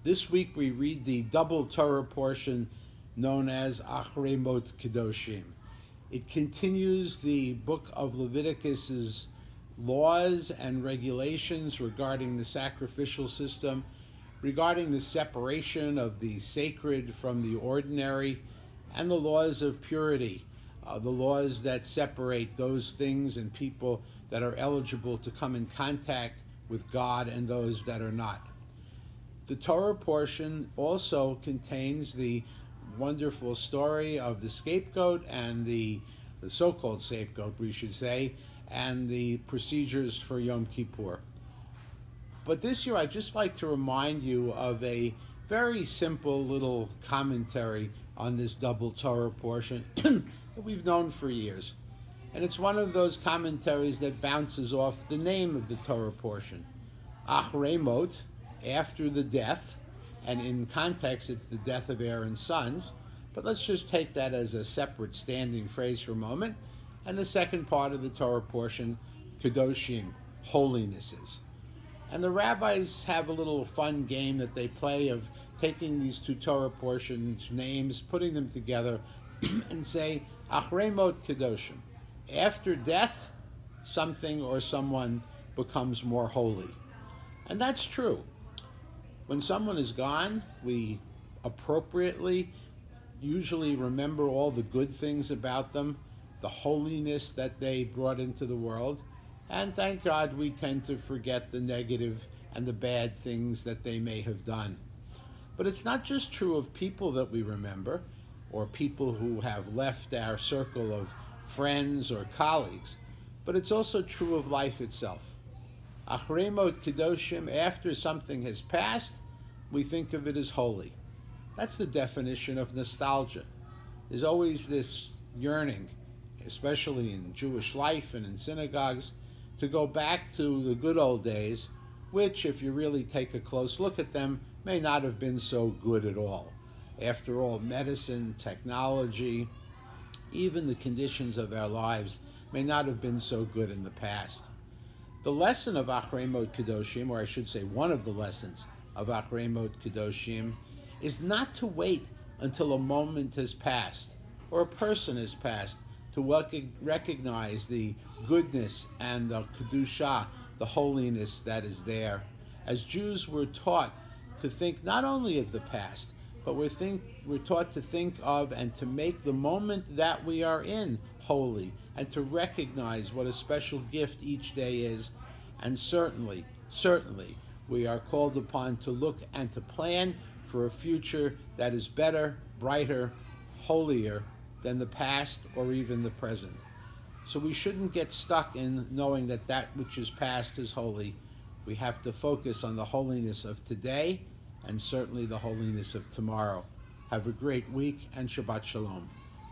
This week we read the double Torah portion known as Acharei Mot Kedoshim. It continues the book of Leviticus's laws and regulations regarding the sacrificial system, regarding the separation of the sacred from the ordinary, and the laws of purity, the laws that separate those things and people that are eligible to come in contact with God and those that are not. The Torah portion also contains the wonderful story of the scapegoat and the so-called scapegoat, we should say, and the procedures for Yom Kippur. But this year I'd just like to remind you of a very simple little commentary on this double Torah portion that we've known for years. And it's one of those commentaries that bounces off the name of the Torah portion. Acharei Mot, after the death, and in context it's the death of Aaron's sons, but let's just take that as a separate standing phrase for a moment. And the second part of the Torah portion, Kedoshim, holinesses. And the rabbis have a little fun game that they play of taking these two Torah portions' names, putting them together, and say, Acharei Mot Kedoshim. After death, something or someone becomes more holy. And that's true. When someone is gone, we appropriately usually remember all the good things about them, the holiness that they brought into the world, and thank God we tend to forget the negative and the bad things that they may have done. But it's not just true of people that we remember, or people who have left our circle of friends or colleagues, but it's also true of life itself. Acharei Mot Kedoshim, after something has passed, we think of it as holy. That's the definition of nostalgia. There's always this yearning, especially in Jewish life and in synagogues, to go back to the good old days, which, if you really take a close look at them, may not have been so good at all. After all, medicine, technology, even the conditions of our lives may not have been so good in the past. The lesson of Acharei Mot Kedoshim, or I should say one of the lessons of Acharei Mot Kedoshim, is not to wait until a moment has passed or a person has passed to recognize the goodness and the kedusha, the holiness that is there. As Jews, we're taught to think not only of the past, but we're taught to think of and to make the moment that we are in holy, and to recognize what a special gift each day is. And certainly, we are called upon to look and to plan for a future that is better, brighter, holier than the past or even the present. So we shouldn't get stuck in knowing that that which is past is holy. We have to focus on the holiness of today and certainly the holiness of tomorrow. Have a great week and Shabbat Shalom.